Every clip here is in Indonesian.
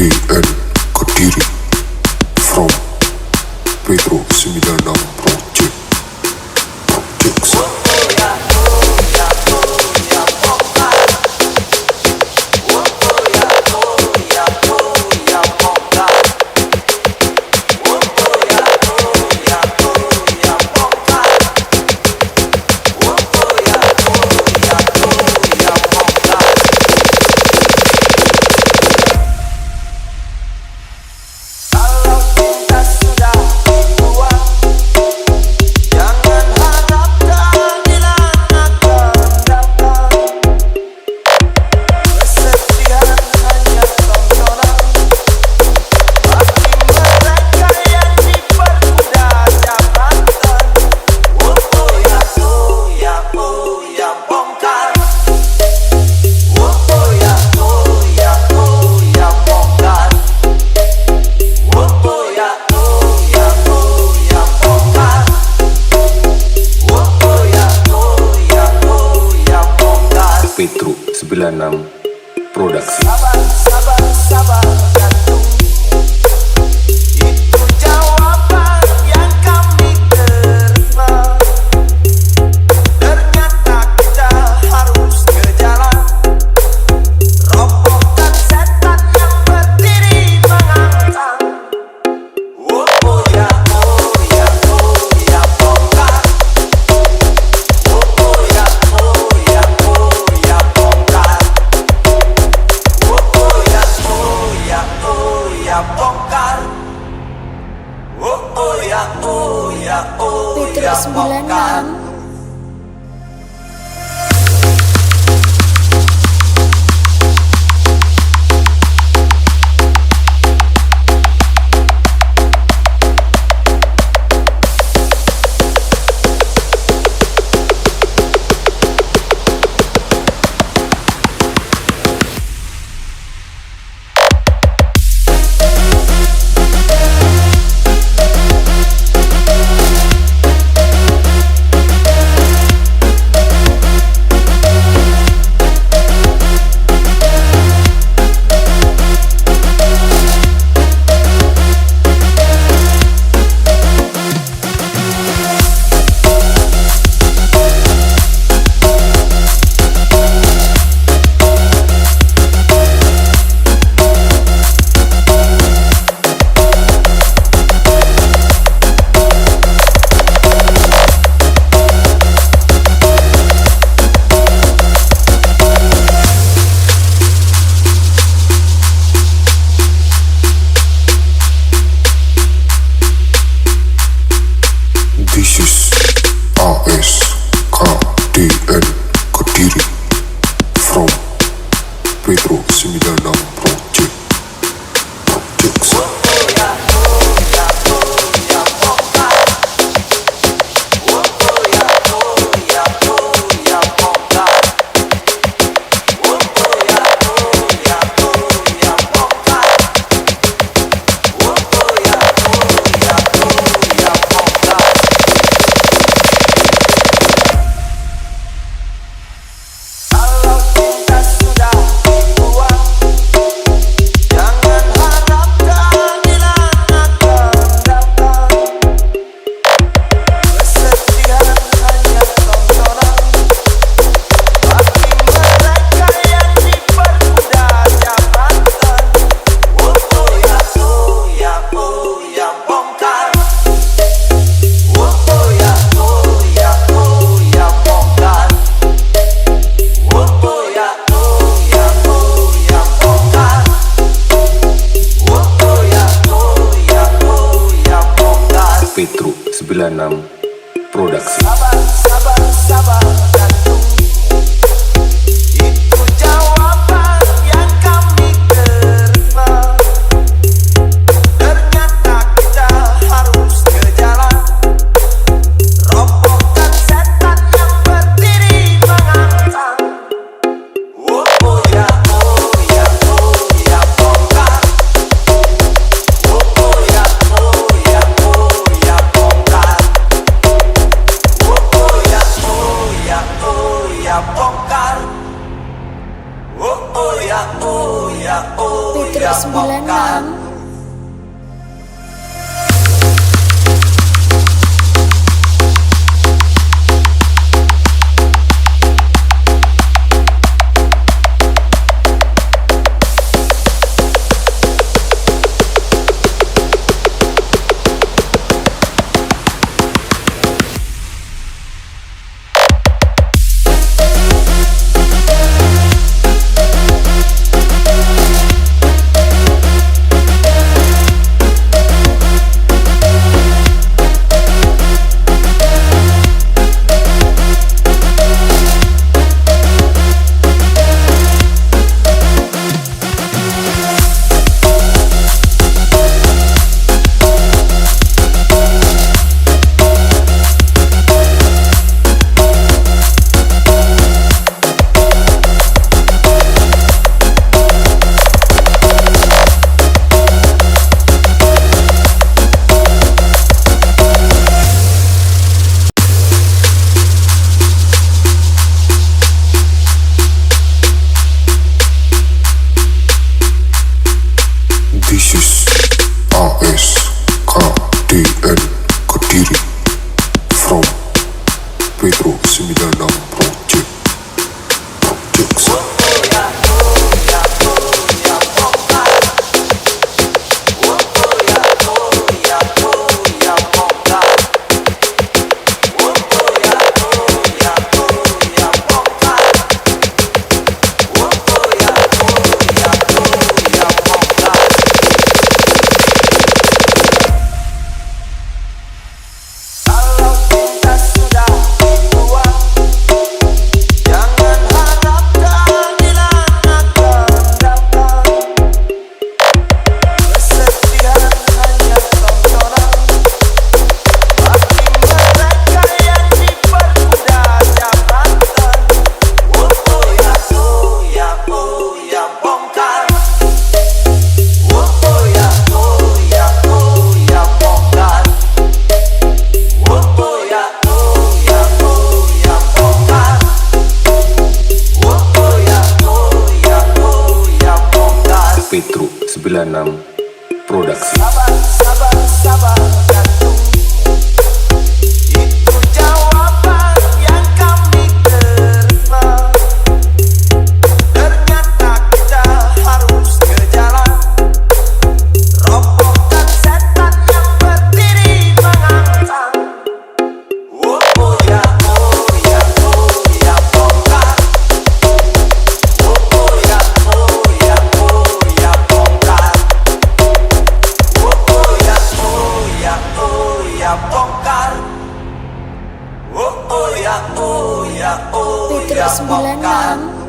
DN Kediri from Petro 96 Project. Petro 96 Produksi. Sabar gantung. Itu jawaban yang kami terima. Ternyata kita harus ke jalan. Robohkan setan yang berdiri mengangkang. Oh ya bongkar. Oh ya bongkar. Petro 96. This is ASKDN Kediri from Petro 96 Project. Petro 96 Produksi. Sabar gantung. Itu jawaban yang kami terima. Ternyata kita harus ke jalan. Robohkan setan yang berdiri mengangkang. Oh ya bongkar. Oh ya bongkar. Oh ya Petrus 96. This is ASKDN Kediri from Petro 96 Project. Kalau cinta sudah dibuang, jangan harap keadilan akan datang. Kesedihan hanya tontonan bagi mereka yang dipermudah jabatan. Oh ya bongkar. Oh ya bongkar. Petro 96 Produksi. Sabar dan tunggu. Itu jawaban yang kami terima. Ternyata kita harus ke jalan. Robohkan setan yang berdiri mengancam. Oh ya bongkar. Oh ya bongkar. Oh ya bongkar. Petrus 96.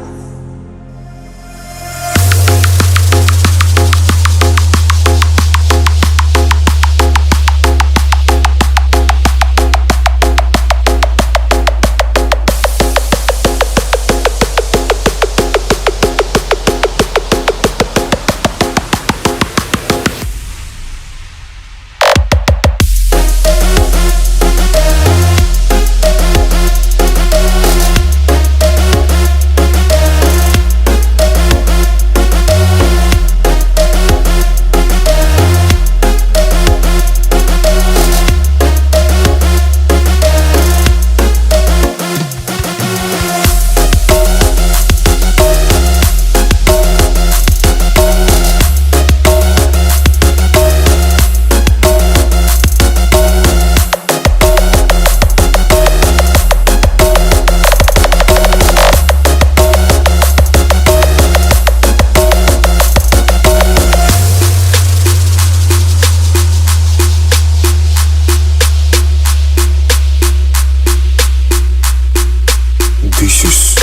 This is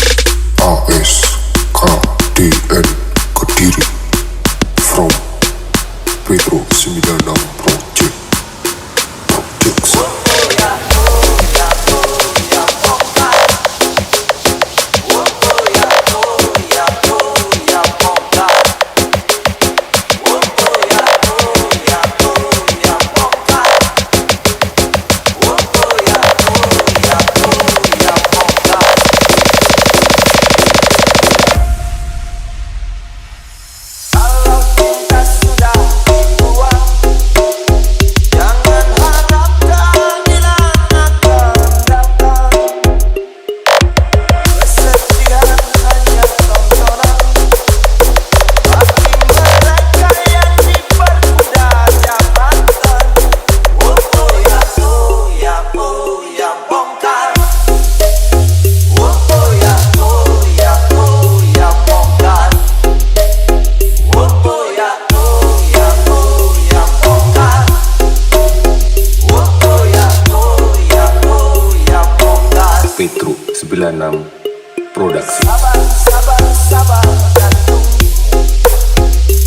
ASKDN Kediri from Petro 96 Project. Kalau 96 Produksi. Sabar, sabar, sabar dan tunggu.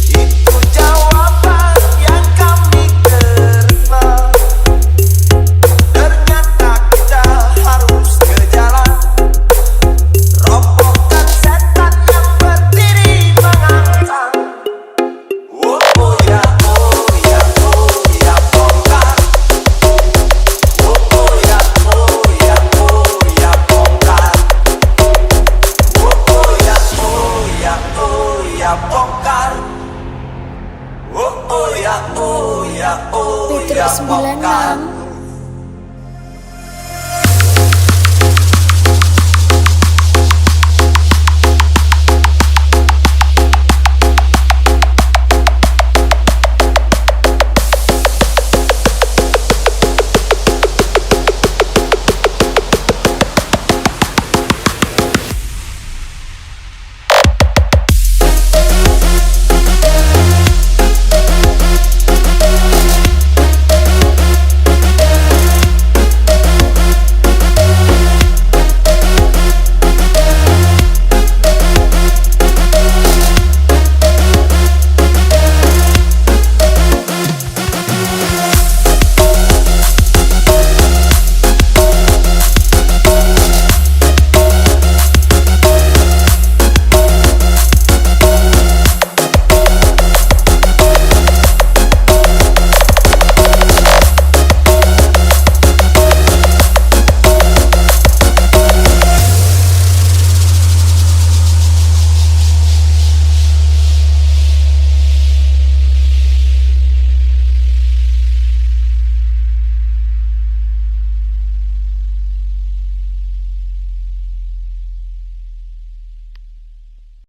Itu jawaban yang kami terima. Ternyata kita harus ke jalan. Robohkan setan yang berdiri mengancam. Oh ya, oh ya, oh ya, bongkar. Oh ya, oh ya, oh ya, bongkar. Oh ya, oh ya, oh ya, bongkar. Oh ya, oh ya, oh ya, Petrus bongkar. 96